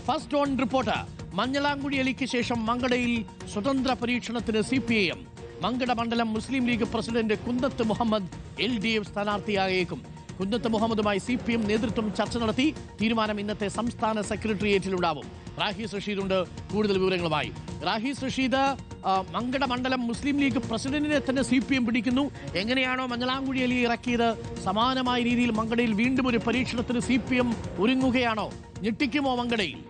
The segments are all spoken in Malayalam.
First on report. മഞ്ഞളാംകുഴി അലിക്ക് ശേഷം മങ്കടയിൽ സ്വതന്ത്ര പരീക്ഷണത്തിന് CPIM. മങ്കട മണ്ഡലം മുസ്ലിം ലീഗ് പ്രസിഡന്റ് കുന്നത്ത് മുഹമ്മദ് LDF സ്ഥാനാർത്ഥിയായേക്കും. കുന്നത്ത് മുഹമ്മദുമായി CPIM നേതൃത്വം ചർച്ച നടത്തി. തീരുമാനം ഇന്നത്തെ സംസ്ഥാന സെക്രട്ടേറിയറ്റിലുണ്ടാവും. റാഹീസ് റഷീദുണ്ട് കൂടുതൽ വിവരങ്ങളുമായി. റാഹീസ് റഷീദ്, മങ്കട മണ്ഡലം മുസ്ലിം ലീഗ് പ്രസിഡന്റിനെ തന്നെ CPIM പിടിക്കുന്നു. എങ്ങനെയാണോ മഞ്ഞളാംകുഴി അലിയെ ഇറക്കിയത്, സമാനമായ രീതിയിൽ മങ്കടയിൽ വീണ്ടും ഒരു പരീക്ഷണത്തിന് CPIM ഒരുങ്ങുകയാണോ? ഞെട്ടിക്കുമോ മങ്കടയിൽ?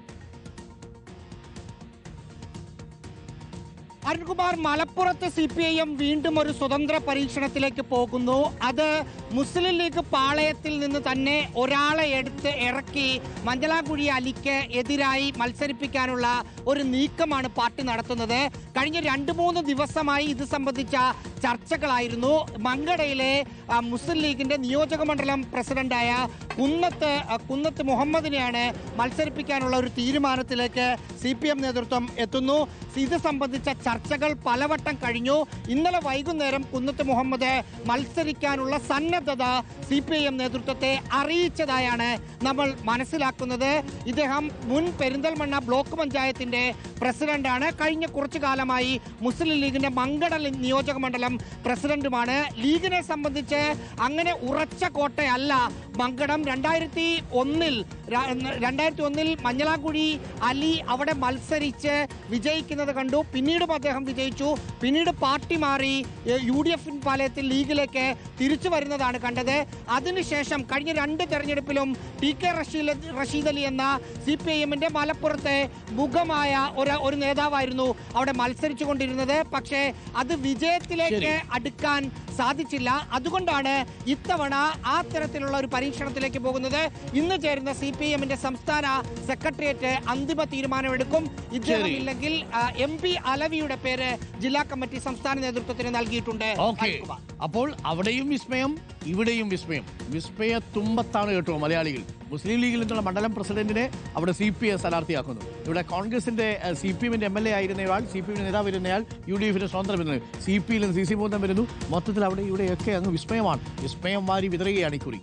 അരുൺകുമാർ, മലപ്പുറത്ത് CPIM വീണ്ടും ഒരു സ്വതന്ത്ര പരീക്ഷണത്തിലേക്ക് പോകുന്നു. അത് മുസ്ലിം ലീഗ് പാളയത്തിൽ നിന്ന് തന്നെ ഒരാളെ എടുത്ത് ഇറക്കി മഞ്ഞളാംകുഴി അലിക്ക് എതിരായി മത്സരിപ്പിക്കാനുള്ള ഒരു നീക്കമാണ് പാർട്ടി നടത്തുന്നത്. കഴിഞ്ഞ 2-3 ദിവസമായി ഇത് സംബന്ധിച്ച ചർച്ചകളായിരുന്നു. മങ്കടയിലെ മുസ്ലിം ലീഗിന്റെ നിയോജക മണ്ഡലം പ്രസിഡന്റായ കുന്നത്ത് മുഹമ്മദിനെയാണ് മത്സരിപ്പിക്കാനുള്ള ഒരു തീരുമാനത്തിലേക്ക് CPIM നേതൃത്വം എത്തുന്നു. ഇത് സംബന്ധിച്ച ചർച്ചകൾ പലവട്ടം കഴിഞ്ഞു. ഇന്നലെ വൈകുന്നേരം കുന്നത്ത് മുഹമ്മദ് മത്സരിക്കാനുള്ള സന്നദ്ധത CPIM നേതൃത്വത്തെ അറിയിച്ചതായാണ് നമ്മൾ മനസ്സിലാക്കുന്നത്. ഇദ്ദേഹം മുൻ പെരിന്തൽമണ്ണ ബ്ലോക്ക് പഞ്ചായത്തിന്റെ പ്രസിഡന്റാണ്. കഴിഞ്ഞ കുറച്ചു കാലമായി മുസ്ലിം ലീഗിന്റെ മങ്കട നിയോജക മണ്ഡലം പ്രസിഡന്റുമാണ്. ലീഗിനെ സംബന്ധിച്ച് അങ്ങനെ ഉറച്ച കോട്ടയല്ല മങ്കടം. 2001-ൽ മഞ്ഞളാംകുഴി അലി അവിടെ മത്സരിച്ച് വിജയിക്കുന്നത് കണ്ടു. പിന്നീടും അദ്ദേഹം വിജയിച്ചു. പിന്നീട് പാർട്ടി മാറി UDF പാളയത്തിൽ ലീഗിലേക്ക് തിരിച്ചു വരുന്നതാണ് കണ്ടത്. അതിനുശേഷം കഴിഞ്ഞ 2 തെരഞ്ഞെടുപ്പിലും TK റഷീദ് അലി എന്ന CPIMന്റെ മലപ്പുറത്തെ മുഖമായ ഒരു നേതാവായിരുന്നു അവിടെ മത്സരിച്ചു കൊണ്ടിരുന്നത്. പക്ഷേ അത് വിജയത്തിലേക്ക് അടുക്കാൻ സാധിച്ചില്ല. അതുകൊണ്ടാണ് ഇത്തവണ ആ തരത്തിലുള്ള ഒരു പരീക്ഷണത്തിലേക്ക് പോകുന്നത്. ഇന്ന് ചേരുന്ന CPIMന്റെ സംസ്ഥാന സെക്രട്ടേറിയറ്റ് അന്തിമ തീരുമാനമെടുക്കും. ഇദ്ദേഹം ഇല്ലെങ്കിൽ MP അലവിയുടെ പേര് ജില്ലാ കമ്മിറ്റി സംസ്ഥാന നേതൃത്വത്തിന് നൽകിയിട്ടുണ്ട്. അപ്പോൾ അവിടെയും വിസ്മയം, ഇവിടെയും വിസ്മയം. വിസ്മയത്തുമ്പത്താണ് കേട്ടോ മലയാളികൾ. മുസ്ലിം ലീഗിൽ നിന്നുള്ള മണ്ഡലം പ്രസിഡന്റിനെ അവിടെ CPI സ്ഥാനാർത്ഥിയാക്കുന്നു. ഇവിടെ കോൺഗ്രസിന്റെ CPIMന്റെ MLA ആയിരുന്നയാൾ, CPIMന്റെ നേതാവ് വരുന്നയാൾ UDFന്റെ സ്വതന്ത്രം വരുന്നത്, CPയിൽ നിന്ന് CC മൂന്നം വരുന്നു. മൊത്തത്തിൽ അവിടെ ഇവിടെയൊക്കെ അങ്ങ് വിസ്മയമാണ്. വിസ്മയം വാരി വിതറുകയാണ് ഇക്കുറി.